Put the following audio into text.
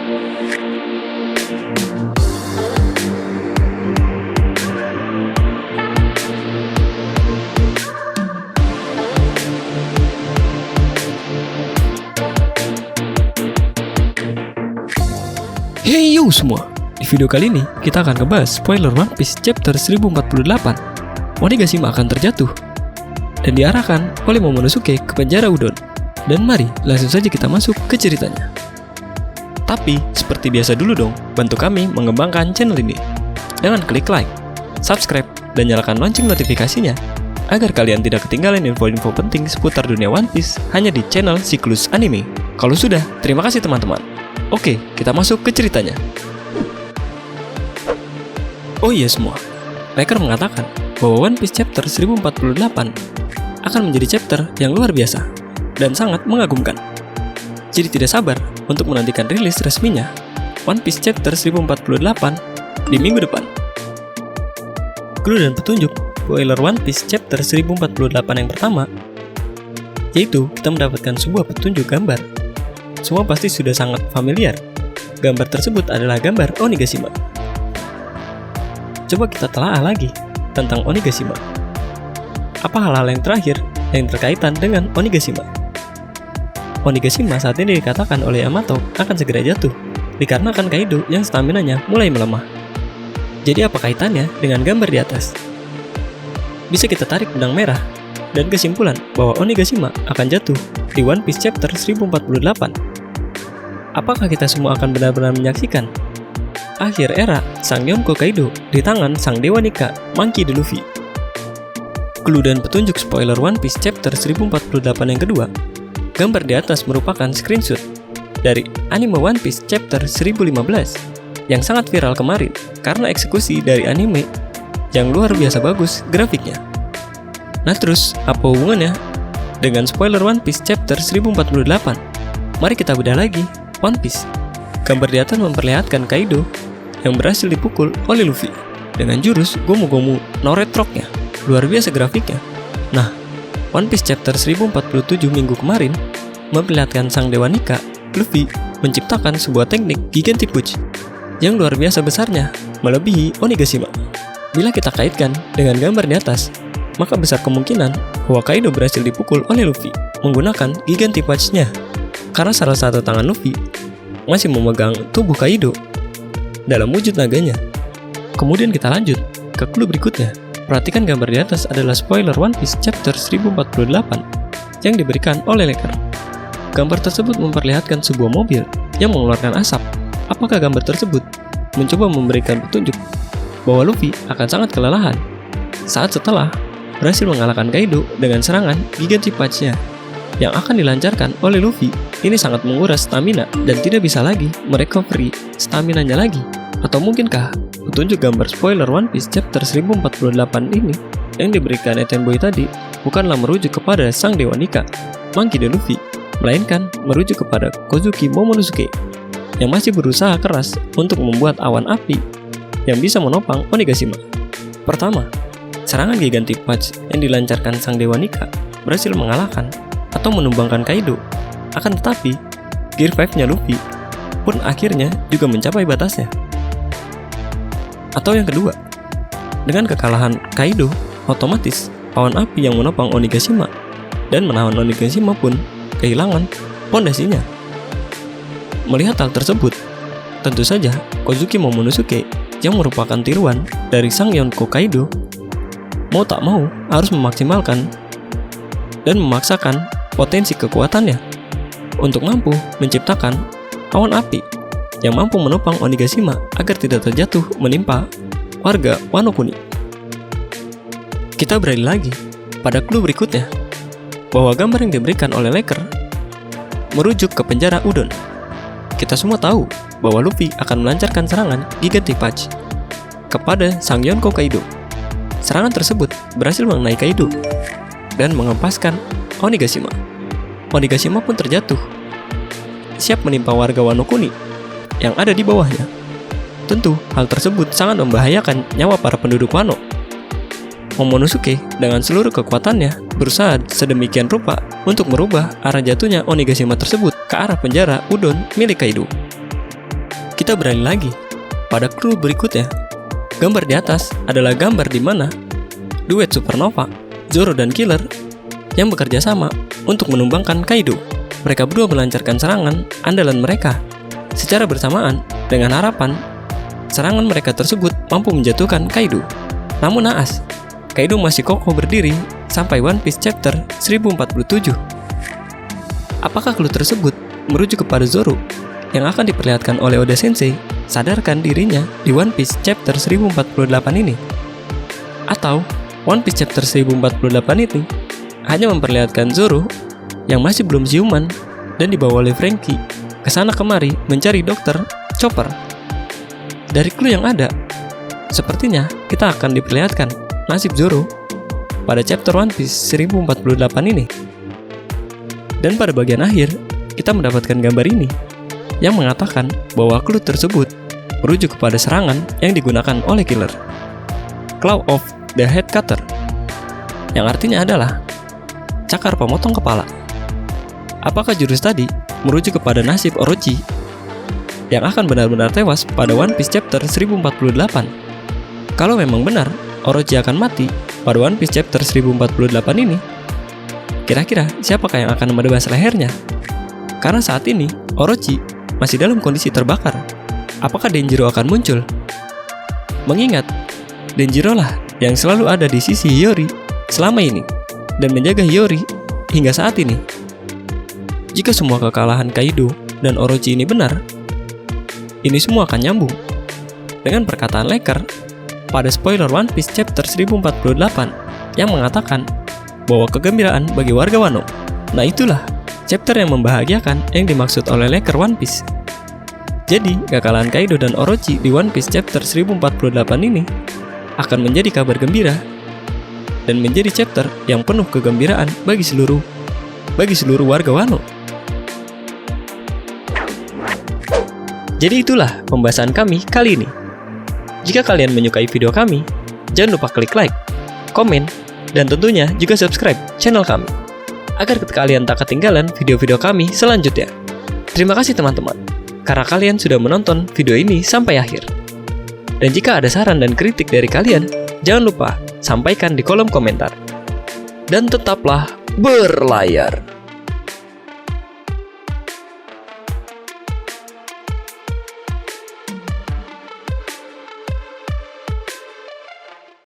Hey yo semua, di video kali ini kita akan ngebahas spoiler One Piece chapter 1048. Onigashima akan terjatuh dan diarahkan oleh Momonosuke ke penjara Udon. Dan mari langsung saja kita masuk ke ceritanya. Tapi seperti biasa dulu dong, bantu kami mengembangkan channel ini dengan klik like, subscribe, dan nyalakan lonceng notifikasinya agar kalian tidak ketinggalan info-info penting seputar dunia One Piece hanya di channel Siklus Anime. Kalau sudah, terima kasih teman-teman. Oke, kita masuk ke ceritanya. Oh iya semua, Riker mengatakan bahwa One Piece chapter 1048 akan menjadi chapter yang luar biasa dan sangat mengagumkan. Jadi tidak sabar untuk menantikan rilis resminya One Piece chapter 1048 di minggu depan. Clue dan petunjuk spoiler One Piece chapter 1048 yang pertama, yaitu kita mendapatkan sebuah petunjuk gambar. Semua pasti sudah sangat familiar. Gambar tersebut adalah gambar Onigashima. Coba kita telaah lagi tentang Onigashima. Apa hal-hal yang terakhir yang terkaitan dengan Onigashima? Onigashima saat ini dikatakan oleh Yamato akan segera jatuh dikarenakan Kaido yang staminanya mulai melemah. Jadi apa kaitannya dengan gambar di atas? Bisa kita tarik benang merah dan kesimpulan bahwa Onigashima akan jatuh di One Piece chapter 1048. Apakah kita semua akan benar-benar menyaksikan akhir era sang Yonko Kaido di tangan sang Dewa Nika Monkey D. Luffy? Clue dan petunjuk spoiler One Piece chapter 1048 yang kedua, gambar di atas merupakan screenshot dari anime One Piece chapter 1015 yang sangat viral kemarin karena eksekusi dari anime yang luar biasa bagus grafiknya. Nah terus, apa hubungannya dengan spoiler One Piece chapter 1048? Mari kita bedah lagi One Piece. Gambar di atas memperlihatkan Kaido yang berhasil dipukul oleh Luffy dengan jurus Gomu Gomu no Red Rock-nya. Luar biasa grafiknya. Nah, One Piece chapter 1047 minggu kemarin memperlihatkan sang Dewa Nika, Luffy, menciptakan sebuah teknik Giganti Punch yang luar biasa besarnya, melebihi Onigashima. Bila kita kaitkan dengan gambar di atas, maka besar kemungkinan bahwa Kaido berhasil dipukul oleh Luffy menggunakan Giganti Punch-nya, karena salah satu tangan Luffy masih memegang tubuh Kaido dalam wujud naganya. Kemudian kita lanjut ke clue berikutnya. Perhatikan gambar di atas adalah spoiler One Piece chapter 1048 yang diberikan oleh Riker. Gambar tersebut memperlihatkan sebuah mobil yang mengeluarkan asap. Apakah gambar tersebut mencoba memberikan petunjuk bahwa Luffy akan sangat kelelahan saat setelah berhasil mengalahkan Kaido dengan serangan Giganti Punch-nya yang akan dilancarkan oleh Luffy? Ini sangat menguras stamina dan tidak bisa lagi merecovery staminanya lagi. Atau mungkinkah petunjuk gambar spoiler One Piece chapter 1048 ini yang diberikan Eten Boy tadi bukanlah merujuk kepada sang Dewa Nika Monkey D. Luffy, melainkan merujuk kepada Kozuki Momonosuke yang masih berusaha keras untuk membuat awan api yang bisa menopang Onigashima. Pertama, serangan Giganti Punch yang dilancarkan sang Dewa Nika berhasil mengalahkan atau menumbangkan Kaido. Akan tetapi, Gear 5-nya Luffy pun akhirnya juga mencapai batasnya. Atau yang kedua, dengan kekalahan Kaido, otomatis awan api yang menopang Onigashima dan menahan Onigashima pun kehilangan pondasinya. Melihat hal tersebut, tentu saja Kozuki Momonosuke yang merupakan tiruan dari sang Yonko Kaido mau tak mau harus memaksimalkan dan memaksakan potensi kekuatannya untuk mampu menciptakan awan api yang mampu menopang Onigashima agar tidak terjatuh menimpa warga Wano Kuni. Kita beralih lagi pada clue berikutnya, bahwa gambar yang diberikan oleh Riker merujuk ke penjara Udon. Kita semua tahu bahwa Luffy akan melancarkan serangan Giganti Punch kepada sang Yonko Kaido. Serangan tersebut berhasil mengenai Kaido dan mengempaskan Onigashima. Onigashima pun terjatuh, siap menimpa warga Wano Kuni yang ada di bawahnya. Tentu, hal tersebut sangat membahayakan nyawa para penduduk Wano. Momonosuke dengan seluruh kekuatannya berusaha sedemikian rupa untuk merubah arah jatuhnya Onigashima tersebut ke arah penjara Udon milik Kaido. kita beralih lagi pada clue berikutnya. Gambar di atas adalah gambar di mana duet supernova, Zoro dan Killer yang bekerja sama untuk menumbangkan Kaido. Mereka berdua melancarkan serangan andalan mereka secara bersamaan dengan harapan serangan mereka tersebut mampu menjatuhkan Kaido. Namun naas, Kaido masih kokoh berdiri sampai One Piece chapter 1047. Apakah clue tersebut merujuk kepada Zoro yang akan diperlihatkan oleh Oda Sensei sadarkan dirinya di One Piece chapter 1048 ini? Atau One Piece chapter 1048 ini hanya memperlihatkan Zoro yang masih belum siuman dan dibawa oleh Franky kesana kemari mencari Dr. Chopper? Dari clue yang ada, sepertinya kita akan diperlihatkan nasib Zoro pada chapter One Piece 1048 ini. Dan pada bagian akhir, kita mendapatkan gambar ini yang mengatakan bahwa clue tersebut merujuk kepada serangan yang digunakan oleh Killer, Claw of the Head Cutter, yang artinya adalah cakar pemotong kepala. Apakah jurus tadi merujuk kepada nasib Orochi yang akan benar-benar tewas pada One Piece chapter 1048? Kalau memang benar Orochi akan mati pada One Piece chapter 1048 ini, kira-kira siapakah yang akan menebas lehernya? Karena saat ini Orochi masih dalam kondisi terbakar. Apakah Denjiro akan muncul? Mengingat Denjiro lah yang selalu ada di sisi Hiyori selama ini dan menjaga Hiyori hingga saat ini. Jika semua kekalahan Kaido dan Orochi ini benar, ini semua akan nyambung dengan perkataan Laker pada spoiler One Piece chapter 1048 yang mengatakan bahwa kegembiraan bagi warga Wano. Nah, itulah chapter yang membahagiakan yang dimaksud oleh Laker One Piece. Jadi, kekalahan Kaido dan Orochi di One Piece chapter 1048 ini akan menjadi kabar gembira dan menjadi chapter yang penuh kegembiraan bagi seluruh warga Wano. Jadi itulah pembahasan kami kali ini. Jika kalian menyukai video kami, jangan lupa klik like, komen, dan tentunya juga subscribe channel kami agar kalian tak ketinggalan video-video kami selanjutnya. Terima kasih teman-teman, karena kalian sudah menonton video ini sampai akhir. Dan jika ada saran dan kritik dari kalian, jangan lupa sampaikan di kolom komentar. Dan tetaplah berlayar.